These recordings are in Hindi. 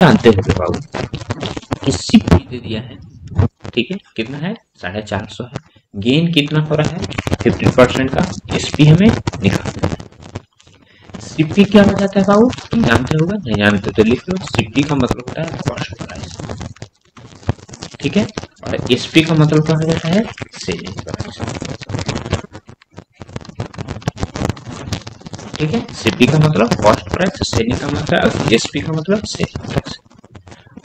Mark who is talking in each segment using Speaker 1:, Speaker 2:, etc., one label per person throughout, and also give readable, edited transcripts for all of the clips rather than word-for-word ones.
Speaker 1: जानते हो बाबू कि सीपी दे दिया है, ठीक है, कितना है 450 है। गेन कितना हो रहा है 50% का। एसपी हमें निकालना है। सीपी क्या हो जाता है बाबू, तुम जानते होगा, नहीं जानते तो लिख लो। सीपी का मतलब होता है कॉस्ट प्राइस, ठीक है। और एसपी का मतलब क्या हो जाता है सेलिंग प्राइस, ठीक है। सीपी का मतलब कॉस्ट प्राइस, सेलिंग का मतलब, एसपी का मतलब सेलिंग प्राइस।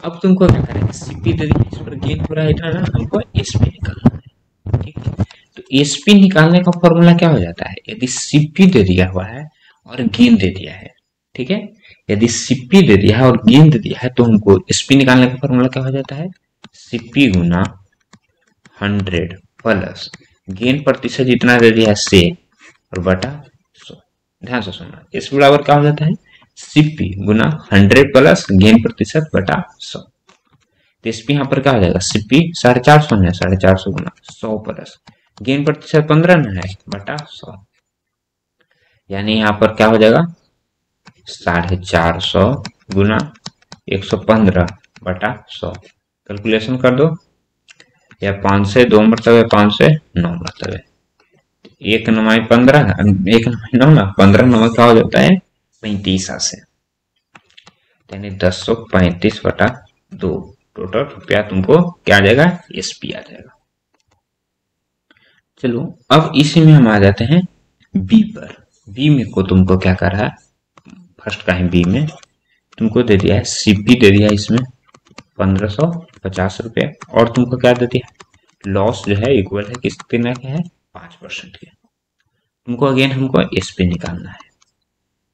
Speaker 1: अब तुमको क्या करना है, सीपी दे दी, इस पर गेन हो रहा है इतना ना, हमको एसपी निकालना है, ठीक है। तो एसपी निकालने का फॉर्मूला क्या हो जाता है, यदि सीपी दे दिया हुआ है और गेन दे दिया है, ठीक है। यदि सीपी दे दिया है और गेन दे दिया है तो हमको एसपी निकालने का फॉर्मूला क्या हो जाता है, सीपी गुना 100 प्लस गेन प्रतिशत जितना दे दिया है से और बटा 100। ध्यान से सुनना, इस बराबर क्या हो जाता है, सीपी गुना 100 प्लस गेन प्रतिशत बटा 100। तो इस पे यहाँ पर क्या हो जाएगा, सीपी 450 है, 450 गुना 100 प्लस गेन प्रतिशत 15 ना है बटा 100, यानी यहाँ पर क्या हो जाएगा 450 गुना 115 बटा 100। कैलकुलेशन कर दो, या 5 से 2 मरतबे 5 से 9 मरतबे, एक नवाई 15, एक नवाई 9 ना, 15 नवा क्या हो जाता है 35 से, यानी 1035 बटा 2। टोटल रुपया तुमको क्या आ जाएगा, एसपी आ जाएगा। चलो अब इसी में हम आ जाते हैं बी पर। बी में को तुमको क्या कर रहा है, फर्स्ट का है बी में, तुमको दे दिया है सीपी दे दिया है इसमें 1550 रुपये, और तुमको क्या दे दिया, लॉस जो है इक्वल है कितना के है 5% के। तुमको अगेन हमको एसपी निकालना है,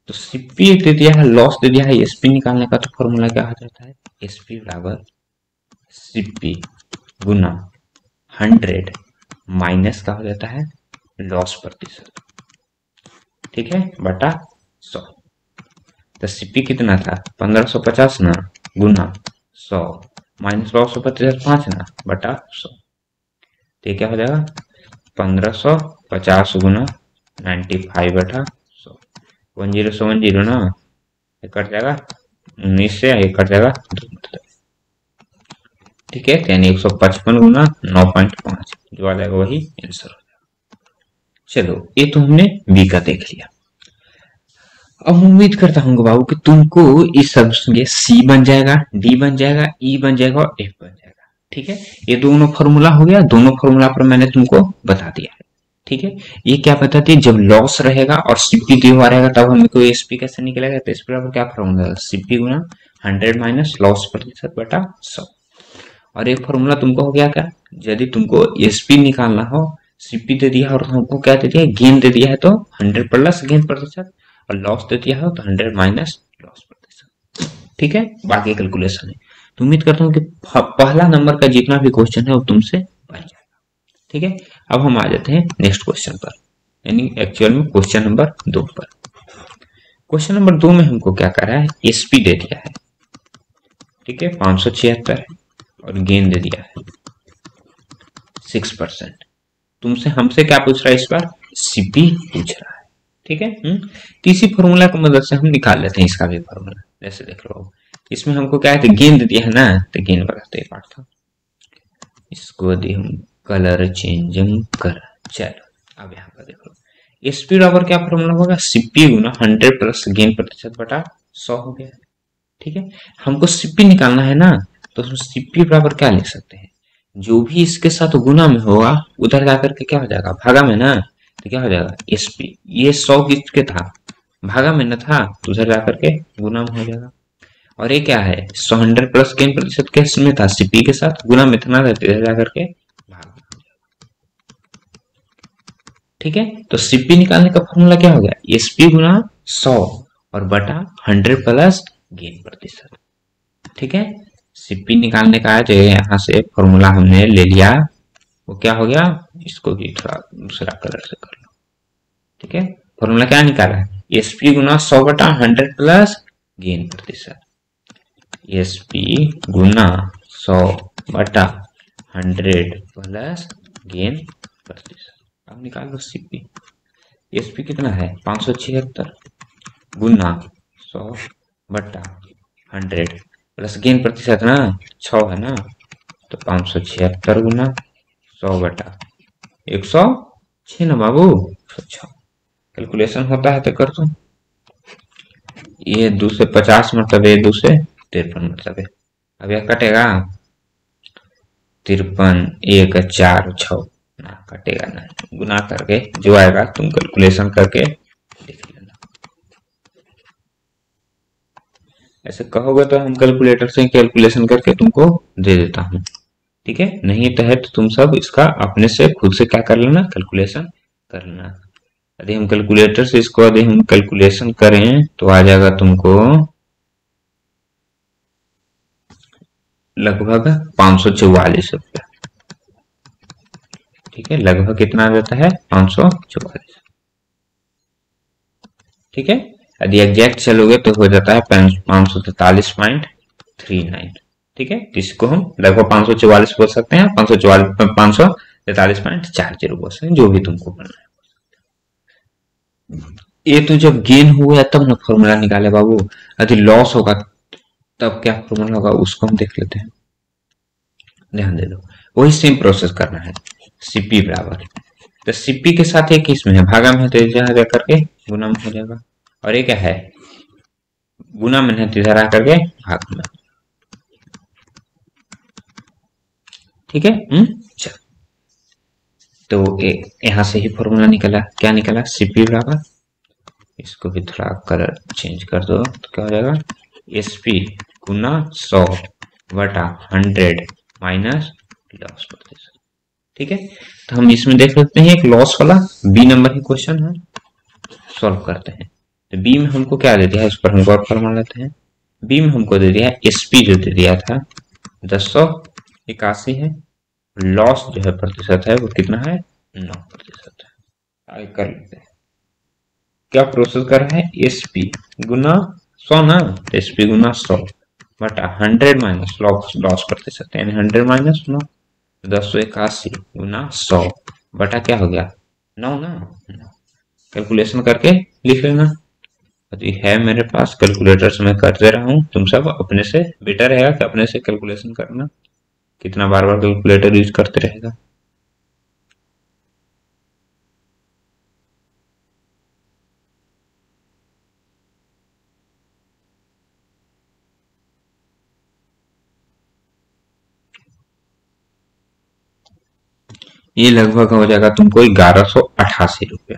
Speaker 1: तो सीपी दे दिया है, लॉस दे दिया है, एसपी निकालने का तो फॉर्मूला क्या हो जाता है, एसपी बराबर सीपी गुना 100 माइनस का हो जाता है लॉस प्रतिशत, ठीक है, बटा 100। तो सीपी कितना था 1550 ना, गुना 100 माइनस लॉस प्रतिशत 5 ना बटा 100। तो क्या हो जाएगा 1550 गुना 95 बटा 100। 10 से 10 ना, ये कट जाएगा 19 से, ये कट जाएगा 2, ठीक है। यानी 155 गुना 9.5 जो आ जाएगा वही आंसर हो जाएगा। चलो ये तो हमने बी का देख लिया। अब उम्मीद करता हूँ बाबू कि तुमको इस सब ये सी बन जाएगा, डी बन जाएगा, ई बन जाएगा और एफ बन जाएगा, ठीक है। ये दोनों फॉर्मूला हो गया, दोनों फॉर्मूला पर मैंने तुमको बता दिया है, ठीक है। ये क्या बताती है, जब लॉस रहेगा और सीपी दिया हुआ रहेगा तब हमें कोई एसपी कैसे निकलेगा, तो इस पर क्या फॉर्मूला, सीपी गुना 100 माइनस लॉस प्रतिशत बटा 100। और एक फॉर्मूला तुमको हो गया क्या, यदि तुमको एसपी निकालना हो, सीपी दे दिया और तुमको क्या दे दिया, गेन दे दिया है तो 100 प्लस गेन प्रतिशत, और लॉस दे दिया हो तो 100 माइनस लॉस प्रतिशत, ठीक है। बाकी कैलकुलेशन है। तो उम्मीद करता हूँ कि पहला नंबर का जितना भी क्वेश्चन है वो तुमसे बन जाएगा, ठीक है। अब हम आ जाते हैं नेक्स्ट क्वेश्चन पर, यानी एक्चुअल में क्वेश्चन नंबर 2 पर। क्वेश्चन नंबर 2 में हमको क्या कर रहा है, एसपी दे दिया है, ठीक है 576, और गेन दे दिया है 6%। तुमसे हमसे क्या पूछ रहा है इस बार, सीपी पूछ रहा है, ठीक है। तीसरी फॉर्मूला की मदद से हम निकाल लेते हैं इसका भी फॉर्मूला। जैसे देख लो इसमें हमको क्या है, गेंद दिया है ना, तो गेंद बनाते पार्ट था, इसको दी हम कलर चेंजिंग कर। चलो अब यहाँ पर देखो एसपी बराबर क्या फॉर्मूला होगा, सीपी गुना 100 प्लस गेन प्रतिशत बटा 100 हो गया, ठीक है। हमको सीपी निकालना है ना, तो हम सीपी बराबर क्या लिख सकते हैं, जो भी इसके साथ गुना में होगा उधर जाकर के क्या हो जाएगा, भागा में ना, तो क्या हो जाएगा एसपी, ये 100 किसके था, भागा में न था, तो उधर जाकर के गुना में हो जाएगा। और ये क्या है 100 प्लस गेन प्रतिशत किस में था, सीपी के साथ, गुना में था ना, इधर जाकर के भाग में, ठीक है। तो सीपी निकालने का फॉर्मूला क्या हो गया, एसपी गुना 100 और बटा 100 प्लस गेन प्रतिशत, ठीक है। सीपी निकालने का जो यहाँ से फॉर्मूला हमने ले लिया वो क्या हो गया, इसको भी थोड़ा दूसरा कलर से कर लो, ठीक है। फॉर्मूला क्या निकाला है, एसपी गुना 100 बटा 100 प्लस गेन प्रतिशत, एसपी गुना 100 बटा 100 प्लस गेन प्रतिशत। अब निकाल लो सीपी, एसपी कितना है 576 गुना 100 बटा 100 प्लस गेन प्रतिशत ना 6 है ना, तो 576 गुना 100 बटा 106 ना बाबू, 106। कैलकुलेशन होता है तो कर दो। ये 2 से 50 मरतबे, 2 से 53 मरतबे। अब यह कटेगा 53, 1 4 6 ना कटेगा ना, गुना करके जो आएगा तुम कैलकुलेशन करके लिख लेना। ऐसे कहोगे तो हम कैलकुलेटर से कैलकुलेशन करके तुमको दे देता हूँ, ठीक है। नहीं तो है तो तुम सब इसका अपने से खुद से क्या कर लेना, कैलकुलेशन कर लेना। यदि हम कैलकुलेटर से इसको यदि हम कैलकुलेशन करें तो आ जाएगा तुमको लगभग 544 रुपया, ठीक है। लगभग कितना आ जाता है, 544, ठीक है। यदि एग्जैक्ट चलोगे तो हो जाता है 543.39, ठीक है। इसको हम लगभग 544 बोल सकते हैं, 543.40 बोल सकते हैं, जो भी तुमको करना है। ये तो जब गेन हुआ तब ना फॉर्मूला निकाले बाबू, यदि लॉस होगा तब क्या फॉर्मूला होगा उसको हम देख लेते हैं, ध्यान दे दो। वही सेम प्रोसेस करना है, सीपी बराबर, तो सीपी के साथ एक इसमें है भागा में है तो इधर जा करके गुना में हो जाएगा, और ये क्या है गुना में है तो इधर आ करके भाग में, ठीक है। चल, तो यहां से ही फॉर्मूला निकला, क्या निकला, सीपी बराबर, इसको भी थोड़ा कलर चेंज कर दो तो क्या हो जाएगा, एसपी गुना 100 बटा 100 माइनस लॉस प्रतिशत, ठीक है। तो हम इसमें देख लेते हैं एक लॉस वाला बी नंबर की क्वेश्चन है, सॉल्व करते हैं। तो बी में हमको क्या दे दिया है, इस पर हम गौर फरमा लेते हैं। बी में हमको दे दिया है एसपी जो दे दिया था 1081 है, लॉस जो है प्रतिशत है वो कितना है, 9% है। आगे कर लेते हैं, क्या प्रोसेस कर रहा है, एसपी गुना 100 ना, तो एसपी गुना 100 बटा 100 माइनस लॉस प्रतिशत, यानी 100 माइनस 9, 1081 गुना 100 बटा क्या हो गया 9 ना, कैलकुलेशन करके लिख लेना। तो है मेरे पास कैलकुलेटर से मैं कर दे रहा हूँ, तुम सब अपने से बेटर रहेगा कि अपने से कैलकुलेशन करना, कितना बार बार कैलकुलेटर यूज करते रहेगा। ये लगभग हो जाएगा तुमको 1188 रुपया,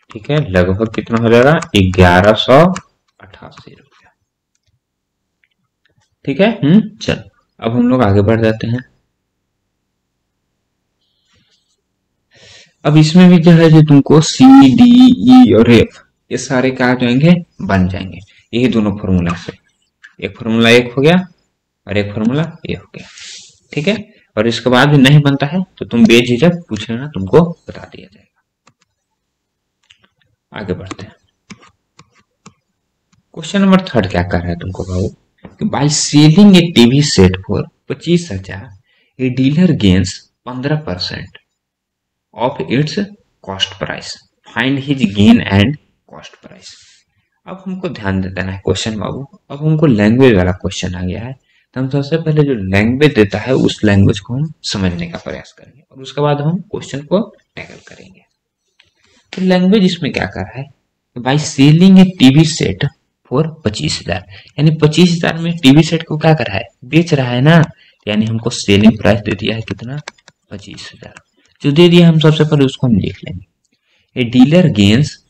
Speaker 1: ठीक है। लगभग कितना हो जाएगा, 1188 रुपया, ठीक है। चल, अब हम लोग आगे बढ़ जाते हैं। अब इसमें भी जो है जो तुमको सी डी ई और एफ ये सारे क्या हो जाएंगे, बन जाएंगे यही दोनों फॉर्मूला से, एक फॉर्मूला एक हो गया और एक फॉर्मूला ये हो गया, ठीक है। और इसके बाद भी नहीं बनता है तो तुम बेझिझक पूछ लेना, तुमको बता दिया जाएगा। आगे बढ़ते हैं, क्वेश्चन नंबर 3 क्या कर रहा है तुमको भाऊ, कि bye selling A TV set for 25,000 a dealer gains 15% of its cost price, find his gain and cost price. अब हमको ध्यान दे देना है क्वेश्चन बाबू, अब हमको लैंग्वेज वाला क्वेश्चन आ गया है, तो हम सबसे पहले जो लैंग्वेज देता है उस लैंग्वेज को हम समझने का प्रयास करेंगे और उसके बाद हम क्वेश्चन को टैकल करेंगे। तो लैंग्वेज इसमें क्या कर रहा है, by selling A TV set for 25,000, यानी 25,000 में टीवी सेट को क्या कर रहा है, बेच रहा है ना, यानी हमको सेलिंग प्राइस दे दिया है कितना, 25,000। जो दे दिया हम सबसे पहले उसको हम लिख लेंगे, a dealer gains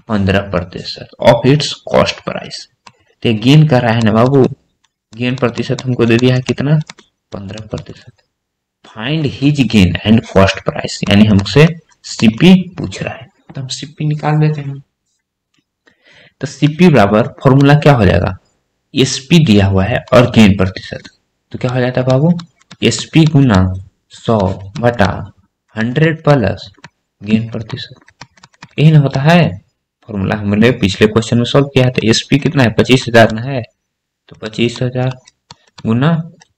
Speaker 1: 15% of its cost price, तो गेन कर रहा है ना बाबू, गेन प्रतिशत हमको दे दिया है कितना, 15%। Find his gain and cost price, यानी हमसे सीपी पूछ रहा है, तो हम सीपी निकाल देते हैं। तो सीपी बराबर फॉर्मूला क्या हो जाएगा, एसपी दिया हुआ है और गेन प्रतिशत, तो क्या हो जाता है बाबू, एसपी गुना 100 बटा 100 प्लस गेन प्रतिशत, यही ना होता है फॉर्मूला। हमने पिछले क्वेश्चन में सॉल्व किया है, तो एसपी कितना है, 25,000 ना है, तो 25,000 गुना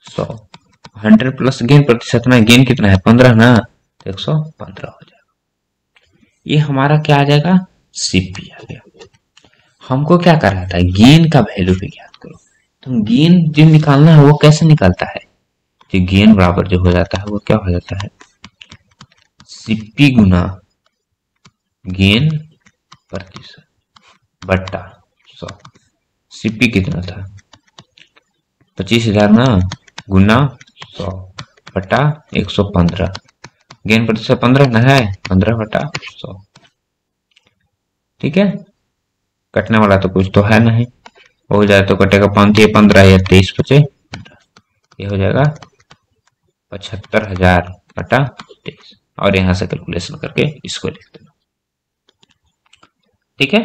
Speaker 1: 100, 100 प्लस गेन प्रतिशत ना, गेन कितना है 15 ना, तो 115 हो जाएगा। ये हमारा क्या आ जाएगा, सीपी आ गया। हमको क्या कर रहा था, गेन का वैल्यू भी ज्ञात करो, तो गेन जो निकालना है वो कैसे निकलता है, जो गेन बराबर जो हो जाता है वो क्या हो जाता है, सीपी गुना गेन प्रतिशत बट्टा 100। सीपी कितना था 25,000 ना, गुना 100 बटा 115। गेन प्रतिशत 15 ना है, 15 बटा 100। ठीक है, कटने वाला तो कुछ तो है नहीं, हो जाए तो कटेगा 5 15 या 23 बचे, ये हो जाएगा 75,000 बटा 23। और यहां से कैलकुलेशन करके इसको लिख देना। ठीक है,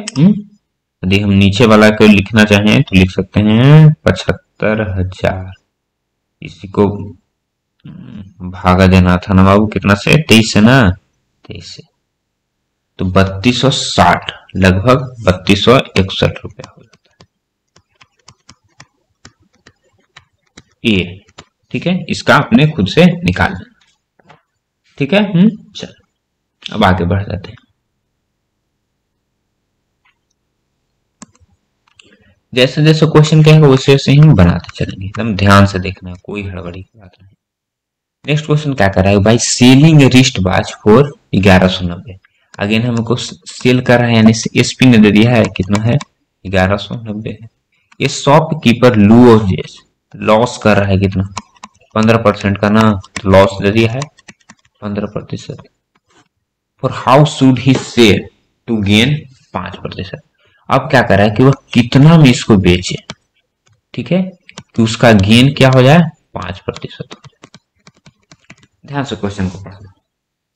Speaker 1: यदि हम नीचे वाला को लिखना चाहें तो लिख सकते हैं 75,000, इसी को भागा देना था ना बाबू, कितना से 23 से ना, 23 से, तो 3260 लगभग 3261 रुपया हो जाता है ये। ठीक है, इसका आपने खुद से निकालना। ठीक है, चलो अब आगे बढ़ जाते हैं। जैसे जैसे क्वेश्चन कहेंगे वैसे वैसे ही बनाते चलेंगे, एकदम ध्यान से देखना, कोई हड़बड़ी की बात नहीं। नेक्स्ट क्वेश्चन क्या कर रहा है भाई, selling wrist watch for 1190। Again हमको सेल कर रहा है, यानी एसपी ने दे दिया है, कितना है 1190 है। ये शॉपकीपर लूओजेस लॉस कर रहा है कितना 15% का ना, तो लॉस दे दिया है 15%। For how should he sell to gain 5%। अब क्या कर रहा है कि वह कितना में इसको बेचे, ठीक है, कि उसका गेन क्या हो जाए 5% हो जाए। ध्यान से क्वेश्चन को पढ़ना।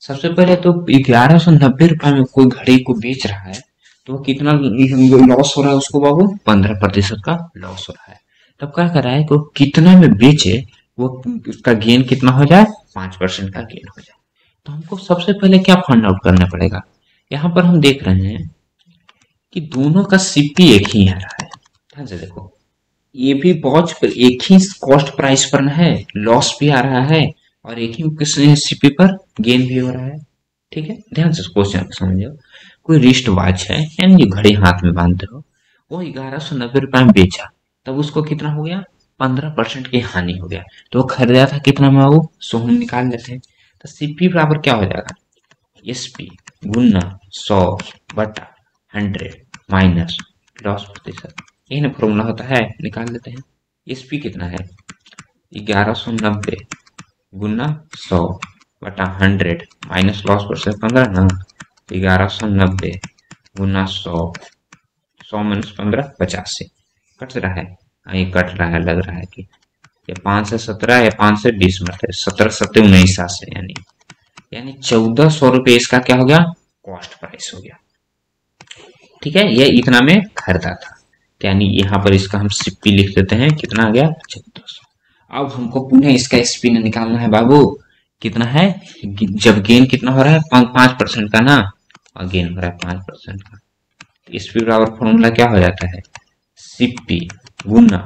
Speaker 1: सबसे पहले तो 1190 रुपए में कोई घड़ी को बेच रहा है, तो कितना लॉस हो रहा है उसको बाबू, 15% का लॉस हो रहा है। तब क्या कर रहा है कि कितना में बेचे वो उसका गेन कितना हो जाए 5% का गेन हो जाए। तो हमको सबसे पहले क्या फाइंड आउट करना पड़ेगा, यहाँ पर हम देख रहे हैं कि दोनों का सीपी एक ही आ रहा है। ध्यान से देखो, ये भी वॉच पर एक ही कॉस्ट प्राइस पर है, लॉस भी आ रहा है, और एक ही सीपी पर गेन भी हो रहा है। ठीक है, ध्यान से क्वेश्चन को समझो। कोई रिस्ट वॉच है, यानी ये घड़ी हाथ में बांधते हो, वो 1190 रुपए में बेचा, तब उसको कितना हो गया 15% की हानि हो गया। तो वो खरीदा था कितना में, वो सो हम निकाल लेते हैं। तो सीपी बराबर क्या हो जाएगा, एसपी गुना 100 बटा 100 माइनस लॉस प्रतिशत, यही ना फॉर्मूला होता है, निकाल लेते हैं। एसपी कितना है 1190 गुना 100 बटा 100 माइनस लॉस प्रतिशत 15 ना, 1190 गुना 100 माइनस 15 50 से कट रहा है, ये कट रहा है, लग रहा है कि ये 5 से 17 या 5 से 20 मतलब 17 17 19 से, यानी 1400 रुपये इसका क्या हो गया कॉस्ट प्राइस हो गया। ठीक है, ये इतना में खरीदा था, यानी यहाँ पर इसका हम सीपी लिख देते हैं, कितना आ गया 1400। अब हमको पुनः इसका एसपी निकालना है बाबू, कितना है, जब गेन कितना हो रहा है 5% का ना, और गेन हो रहा है 5% का, तो एसपी बराबर फॉर्मूला क्या हो जाता है, सीपी गुना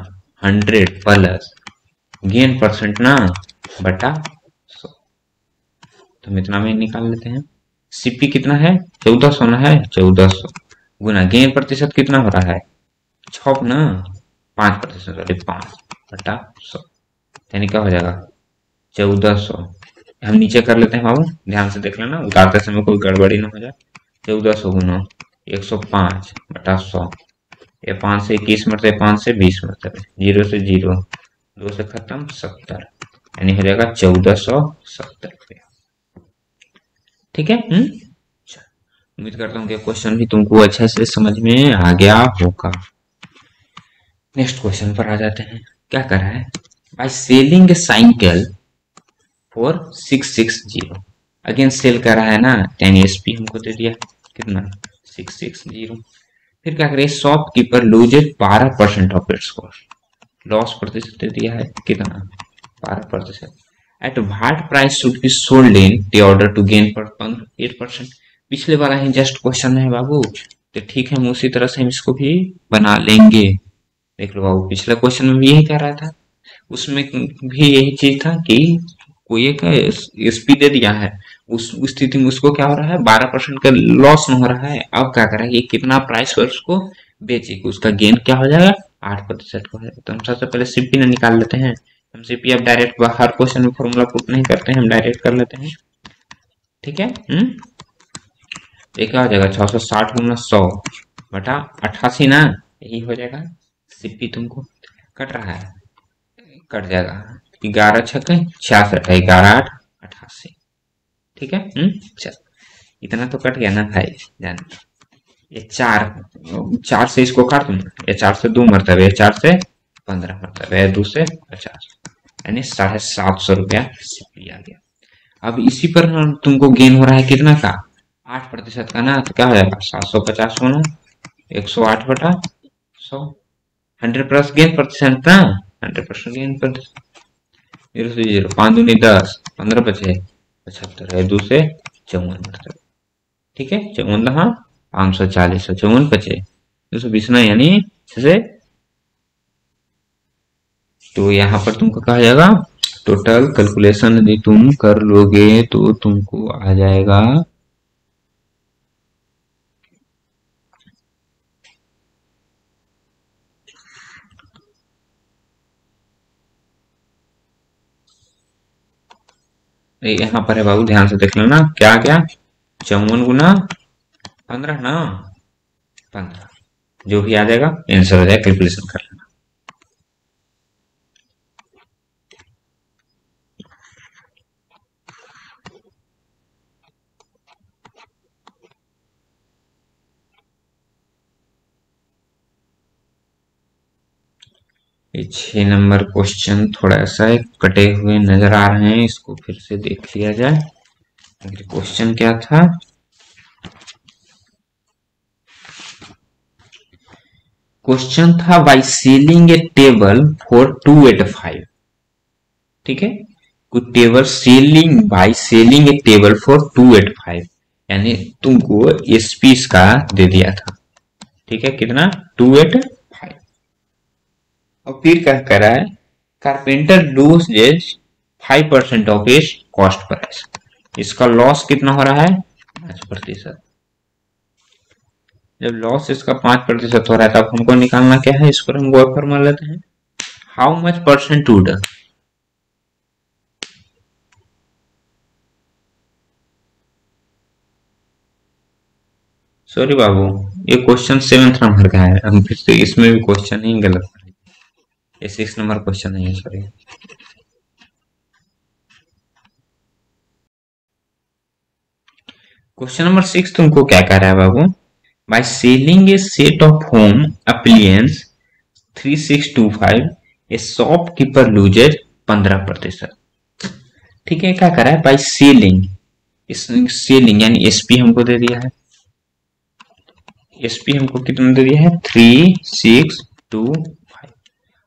Speaker 1: 100 प्लस गेन परसेंट ना बटा 100। तो हम इतना में निकाल लेते हैं। सीपी कितना है 1400 ना है, 1400 गुना गेन प्रतिशत कितना हो रहा है 6 ना, 5%, 5 बटा 100, यानी क्या हो जाएगा 1400। हम नीचे कर लेते हैं बाबू, ध्यान से देख लेना, उतारते समय कोई गड़बड़ी ना हो जाए। 1400 गुना 105 बटा 100, ये 5 से 21 मरते, 5 से 20 मरते, 0 से 0, 2 से खत्म 70, यानी हो जाएगा 1470 रुपया। ठीक है, उम्मीद करता हूँ कि क्वेश्चन भी तुमको अच्छे से समझ में आ गया होगा। नेक्स्ट क्वेश्चन पर आ जाते हैं। क्या कर रहा है, by selling cycle for 660, again sell कर रहा है ना, 10 एसपी हमको दे दिया कितना 660। फिर क्या करे, shopkeeper loses 12% of its cost, loss प्रतिशत दे दिया है कितना 12%। At what price should be sold in order to gain 8%। पिछले वाला ही जस्ट क्वेश्चन है बाबू, तो ठीक है, हम उसी तरह से हम इसको भी बना लेंगे। देख लो बाबू, पिछले क्वेश्चन में भी यही कर रहा था, उसमें भी यही चीज था कि कोई एक एसपी दे दिया है, उस स्थिति में उसको क्या हो रहा है 12% का लॉस में हो रहा है। अब क्या कर रहा है, ये कितना प्राइस पर उसको बेचे, उसका गेन क्या हो जाएगा 8% को है, तो हम सबसे पहले सीपी निकाल लेते हैं। हम सीपी अब डायरेक्ट हर क्वेश्चन में फॉर्मूला पुट नहीं करते हैं, हम डायरेक्ट कर लेते हैं। ठीक है। ये क्या हो जाएगा 660 गुना 100 बटा 88 ना, यही हो जाएगा। सीपी तुमको कट रहा है, कट जाएगा 11 छक्के 66, 11 8 88। ठीक है। चल इतना तो कट गया ना भाई जान। ये 4 से इसको काट दूं, ये 4 से 2 मरतबे, ये 4 से 15 मरतबे, 2 से 50, यानी 750 रुपया सीपी आ गया। अब इसी पर तुमको गेन हो रहा है कितना का, 8% का ना, तो क्या हो जाएगा 750 होना 108 बटा 100, 100 गेन प्रतिशत ना, 100% गेन प्रतिशत। 0 से 0, 5 दूनी 10, 15 बचे 75 है, 2 से 54 मरतबे। ठीक है। 54 हाँ 540, 54 बचे 220 ना, यानी 6 से। तो यहाँ पर तुमको कहा जाएगा टोटल कैलकुलेशन यदि तुम कर लोगे तो तुमको आ जाएगा यहाँ पर है बाबू, ध्यान से देख लेना क्या क्या, 54 गुना 15 ना, 15 जो भी आ जाएगा आंसर हो जाएगा, कैलकुलेशन कर लेना। ये 6 नंबर क्वेश्चन थोड़ा सा कटे हुए नजर आ रहे हैं, इसको फिर से देख लिया जाए। क्वेश्चन क्या था, क्वेश्चन था bye selling A table for 285। ठीक है, कुछ table selling bye selling A table for 285, यानी तुमको एसपी का दे दिया था। ठीक है, कितना 285। और फिर क्या कर रहा है, कारपेंटर लूजेज 5% ऑफ इस कॉस्ट प्राइस, इसका लॉस कितना हो रहा है 5%। जब लॉस इसका 5% हो रहा है तब हमको निकालना क्या है, इस पर हम वो फॉर्मूला लेते हैं, how much percent would. Sorry बाबू, ये क्वेश्चन 7th नंबर का है, हम फिर से इसमें भी क्वेश्चन ही गलत, ये 6 नंबर क्वेश्चन नहीं है, सॉरी। क्वेश्चन नंबर 6 तुमको क्या कह रहा है बाबू, by selling a set of home appliance 3625 a shopkeeper loses 15%। ठीक है, क्या कर रहा है बाय सेलिंग, इस सेलिंग यानी एसपी हमको दे दिया है, एसपी हमको कितना दे दिया है 3625।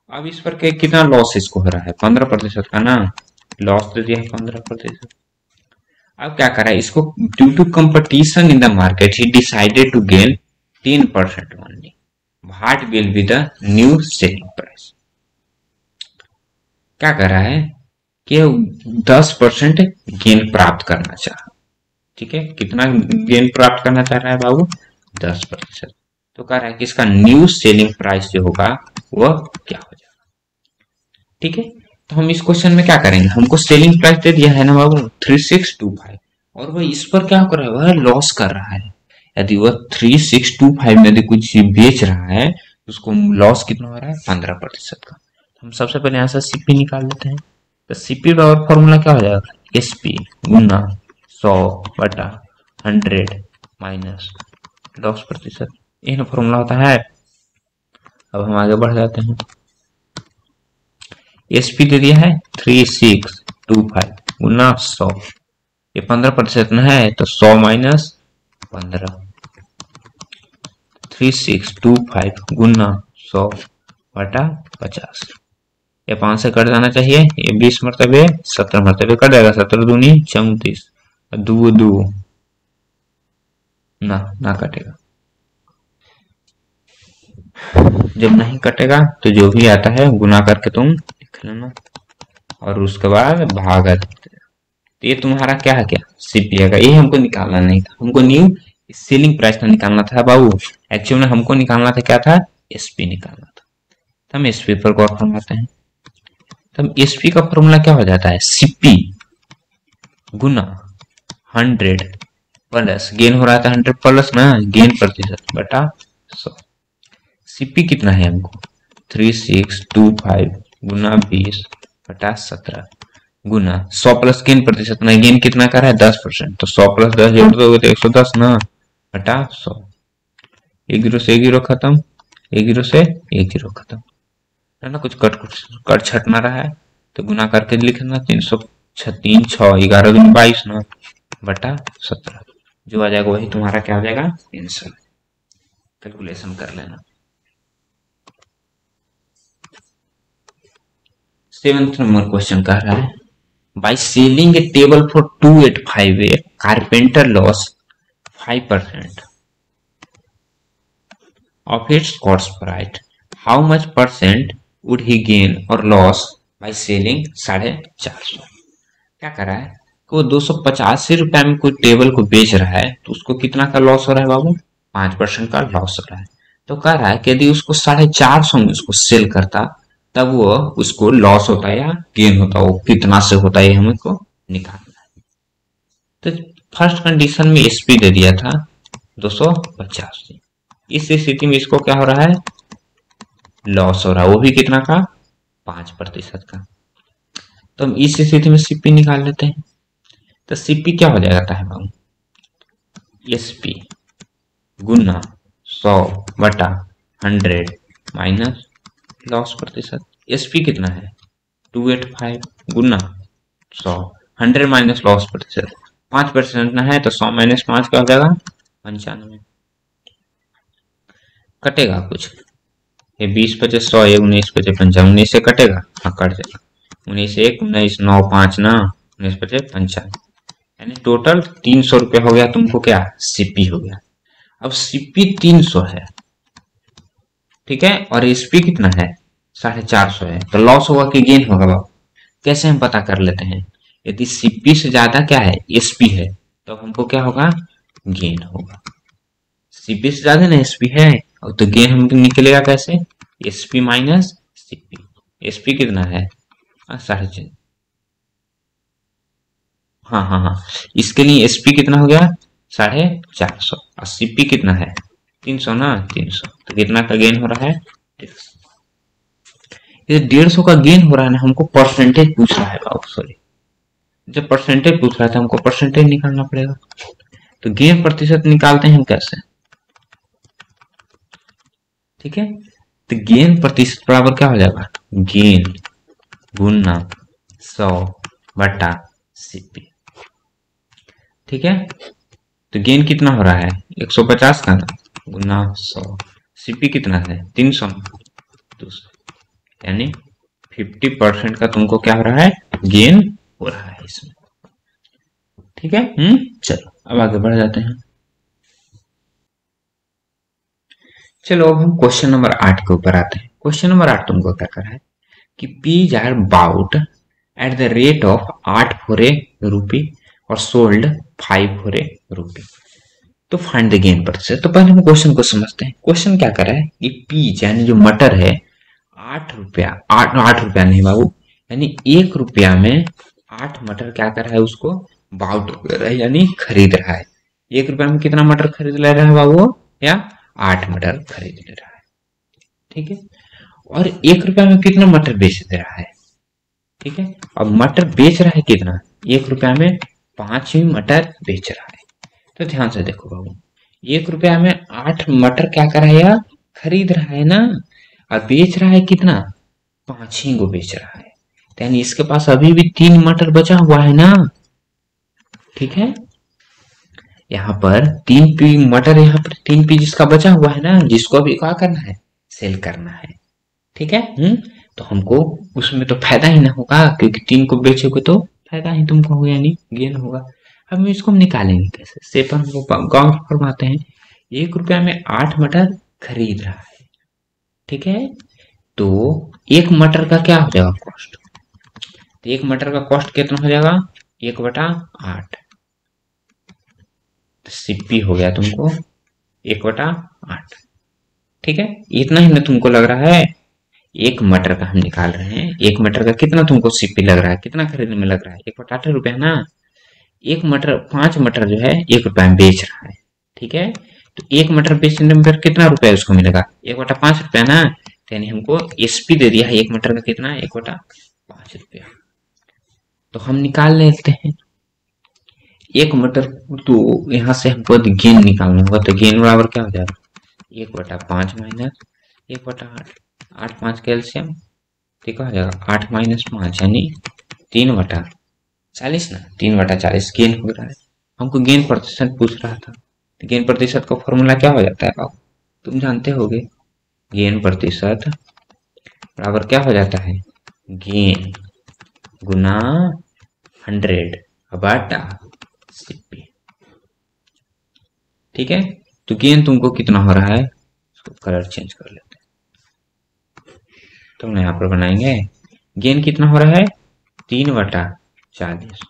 Speaker 1: अब इस पर कितना लॉस इसको हो रहा है 15% का ना, लॉस दे दिया है 15%। अब क्या करा है इसको, due to competition in the market he decided to gain 10% only, what will be the new selling price. क्या कर रहा है कि 10% गेन प्राप्त करना चाह। ठीक है, कितना गेन प्राप्त करना चाह रहा है बाबू 10%। तो कह रहा है कि इसका न्यू सेलिंग प्राइस जो होगा वह क्या हो जाएगा। ठीक है, तो हम इस क्वेश्चन में क्या करेंगे, हमको सेलिंग प्राइस दे दिया है ना बाबू 3625, और वह इस पर क्या कर रहा है, वह लॉस कर रहा है। यदि वह 3625 में यदि कुछ बेच रहा है तो उसको लॉस कितना हो रहा है 15% का। हम सबसे पहले यहाँ से सीपी निकाल लेते हैं, तो सीपी का फॉर्मूला क्या हो जाएगा, एसपी गुना 100 बटा 100 माइनस लॉस प्रतिशत, यही फॉर्मूला होता है। अब हम आगे बढ़ जाते हैं, एसपी दे दिया है 3625 गुना 100, ये 15% में है तो 100 माइनस 15, 3625 गुना 100 बटा 50, ये 5 से कट जाना चाहिए, ये 20 मरतबे 17 मरतबे कट जाएगा, 17 दूनी 34, 2 2 ना कटेगा। जब नहीं कटेगा तो जो भी आता है गुना करके तुम लिख लेना, और उसके बाद भागा देते। तो ये तुम्हारा क्या है, क्या सीपीए का, ये हमको निकालना नहीं था, हमको न्यू सेलिंग प्राइस का निकालना था बाबू। एक्चुअल में हमको निकालना था क्या था, एसपी निकालना था। तो हम एसपी पर गौर फरमाते हैं। तो हम एसपी का फॉर्मूला क्या हो जाता है, सीपी गुना 100 प्लस गेन हो रहा था 100 प्लस ना गेन प्रतिशत बटा 100। सीपी कितना है हमको 3625 गुना 20 बटा 17 गुना 100 प्लस गेन प्रतिशत ना, गेन कितना कर रहा है 10%, तो 100 प्लस 10 जोड़ दोगे तो 110 ना बटा 100। एक जीरो से एक जीरो खत्म, एक जीरो से एक जीरो खत्म है ना, कुछ कट छट ना रहा है तो गुना करके लिखना 3 6 11 दूनी 22 ना बटा 17, जो आ जाएगा वही तुम्हारा क्या हो जाएगा आंसर। कैलकुलेशन कर लेना। 7th नंबर क्वेश्चन कह रहा है by selling A table for 285 A carpenter loss 5% of its cost price, how much percent would he gain or loss by selling 450? क्या कर रहा है कि वो 285 रुपए में कोई टेबल को बेच रहा है तो उसको कितना का लॉस हो रहा है बाबू, 5% का लॉस हो रहा है। तो कह रहा है कि यदि उसको 450 में उसको सेल करता तब वो उसको लॉस होता है या गेन होता, वो कितना से होता है हमको निकालना है। तो फर्स्ट कंडीशन में एसपी दे दिया था 250, इस स्थिति में इसको क्या हो रहा है लॉस हो रहा है, वो भी कितना का 5% का। तो हम इस स्थिति में सीपी निकाल लेते हैं। तो सीपी क्या हो जाता है बाबू, एसपी गुना 100 बटा 100 माइनस लॉस प्रतिशत। एसपी कितना है 285 गुना 100, 100 माइनस लॉस प्रतिशत 5% ना है तो 100 माइनस 5 क्या हो जाएगा 95, कटेगा कुछ ये 20 25 100 ये 19 25 55 19 से कटेगा, हाँ कट जाएगा 19 1 19 9 5 ना 19 25 55, यानी टोटल 300 रुपया हो गया तुमको क्या सीपी हो गया। अब सीपी 300 है ठीक है और एसपी कितना है 450 है, तो लॉस होगा कि गेन होगा बाबू, कैसे हम पता कर लेते हैं, यदि सीपी से ज्यादा क्या है एसपी है तो हमको क्या होगा गेन होगा, सीपी से ज्यादा ना एसपी है और तो गेन हम निकलेगा कैसे एसपी माइनस सीपी। एसपी कितना है 450, हाँ इसके लिए एसपी कितना हो गया 450 और सीपी कितना है 300 ना 300, तो कितना का गेन हो रहा है 150। ये 150 का गेन हो रहा है ना, हमको परसेंटेज पूछ रहा है बाबू, सॉरी जब परसेंटेज पूछ रहा था हमको परसेंटेज निकालना पड़ेगा, तो गेन प्रतिशत निकालते हैं हम कैसे, ठीक है तो गेन प्रतिशत बराबर क्या हो जाएगा गेन गुना 100 बटा सीपी, ठीक है तो गेन कितना हो रहा है 150 का ना गुना 100, सीपी कितना है 300 यानी 50% का तुमको क्या हो रहा है गेन हो रहा है इसमें, ठीक है चलो अब आगे बढ़ जाते हैं। चलो अब हम क्वेश्चन नंबर 8 के ऊपर आते हैं। क्वेश्चन नंबर 8 तुमको क्या कर रहा है कि peas are bought at the rate of 8 for a rupee और सोल्ड 5 फॉर ए रूपी, तो फाइंड द गेन प्रतिशत। तो पहले हम क्वेश्चन को समझते हैं। क्वेश्चन क्या कर रहा है कि पीज यानी जो मटर है 8 रुपया 8 रुपया नहीं बाबू, यानी 1 रुपया में 8 मटर क्या कर रहा है उसको बाउट कर रहा है यानी खरीद रहा है। 1 रुपया में कितना मटर खरीद ले रहा है बाबू, या 8 मटर खरीद ले रहा है, ठीक है और 1 रुपया में कितना मटर बेच दे रहा है, ठीक है अब मटर बेच रहा है कितना 1 रुपया में 5 ही मटर बेच रहा है। तो ध्यान से देखो बाबू 1 रुपया में 8 मटर क्या कर रहा है खरीद रहा है ना, और बेच रहा है कितना 5 ही को बेच रहा है, यानी इसके पास अभी भी 3 मटर बचा हुआ है ना, ठीक है यहाँ पर 3 पी मटर, यहाँ पर 3 पी जिसका बचा हुआ है ना जिसको अभी क्या करना है सेल करना है, ठीक है तो हमको उसमें तो फायदा ही ना होगा क्योंकि 3 को बेचोगे तो फायदा ही तुमको होगा यानी गेन होगा। अब इसको हम निकालेंगे कैसे, सेपर हम गांव फरमाते हैं 1 रुपया में 8 मटर खरीद रहा है, ठीक है तो 1 मटर का क्या हो जाएगा कॉस्ट, तो 1 मटर का कॉस्ट कितना हो जाएगा 1/8, सीपी हो गया तुमको 1/8, ठीक है इतना ही ना तुमको लग रहा है, एक मटर का हम निकाल रहे हैं। एक मटर का कितना तुमको सीपी लग रहा है, कितना खरीदने में लग रहा है? 1/8 रुपया ना। एक मटर, 5 मटर जो है 1 रुपया में बेच रहा है, ठीक है। तो एक मटर बेचने में फिर कितना रुपया उसको मिलेगा? 1/5 रुपया ना। तो यानी हमको एसपी दे दिया है एक मटर का कितना, 1/5 रुपया। तो हम निकाल लेते हैं एक मटर। तो यहाँ से हमको गेन निकालना होगा, तो गेन बराबर क्या हो जाएगा? 1/5 माइनस 1/8, 8 5 कैल्शियम, ठीक हो जाएगा। 8 माइनस 5 यानी 3/40 ना। 3/40 गेन हो रहा है। हमको गेन प्रतिशत पूछ रहा था, तो गेन प्रतिशत का फॉर्मूला क्या हो जाता है बाबू? तुम जानते होगे। गेन प्रतिशत बराबर क्या हो जाता है? गेन गुना 100/सीपी, ठीक है। तो गेन तुमको कितना हो रहा है, इसको कलर चेंज कर लेते हैं। तो यहाँ पर बनाएंगे गेन कितना हो रहा है, 3/40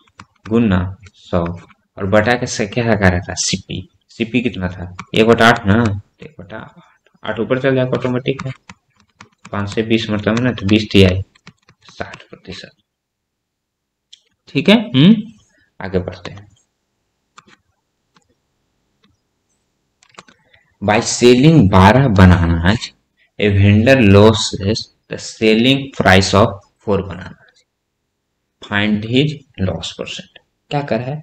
Speaker 1: गुना 100, और बटा के से क्या लगा रहा था? सीपी। सीपी कितना था? 1/8 ना। 1/8, 8 ऊपर चल जाएगा ऑटोमेटिक है। 5 से 20 मतलब है ना, तो 20 TI 60%, ठीक है। आगे बढ़ते हैं। By selling 12 bananas, a vendor loses the selling price of 4 bananas. Find his loss percent. क्या कर रहा है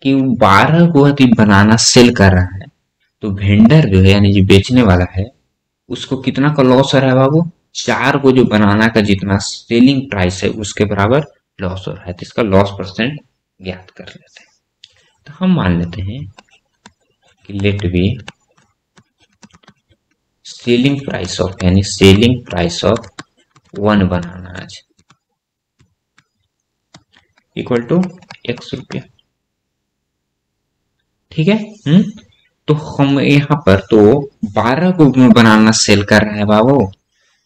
Speaker 1: कि 12 को यदि बनाना सेल कर रहा है, तो वेंडर जो है यानी जो बेचने वाला है, उसको कितना का लॉस हो रहा है बाबू? 4 को जो बनाना का जितना सेलिंग प्राइस है उसके बराबर लॉस हो रहा है। तो इसका लॉस परसेंट ज्ञात कर लेते हैं। तो हम मान लेते हैं कि let be selling price of, यानी selling price of 1 banana equal to ₹X, ठीक है। तो हम यहाँ पर तो 12 को बनाना सेल कर रहा है बाबू,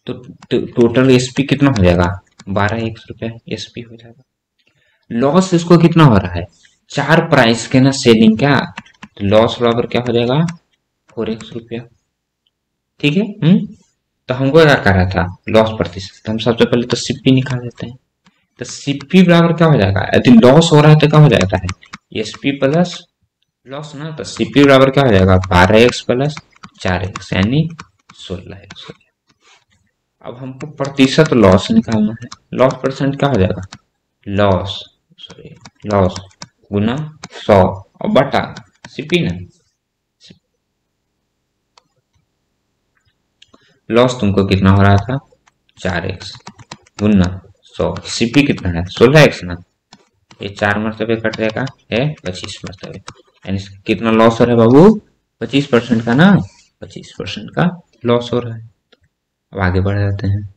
Speaker 1: तो टोटल एसपी कितना हो जाएगा? 12 ₹X एसपी हो जाएगा। लॉस इसको कितना हो रहा है? 4 प्राइस के ना सेलिंग क्या, तो लॉस बराबर क्या हो जाएगा? ₹4, ठीक है। तो हमको क्या कर रहा था? लॉस प्रतिशत। हम सबसे पहले तो सीपी निकाल लेते हैं। तो सीपी बराबर क्या हो जाएगा? यदि लॉस हो रहा है तो क्या हो जाता है? एसपी प्लस लॉस ना। तो सीपी बराबर क्या हो जाएगा? 12X प्लस 4X यानी 16X हो गया। अब हमको प्रतिशत लॉस निकालना है। लॉस परसेंट क्या हो जाएगा? लॉस गुना 100 और बटा सीपी ना। लॉस तुमको कितना हो रहा था? 4X गुना 100, सीपी कितना है? 16X ना। ये 4 मरतबे कट जाएगा, है 25 मरतबे, यानी कितना लॉस हो रहा है बाबू? 25% का ना। 25% का लॉस हो रहा है। अब आगे बढ़ जाते हैं।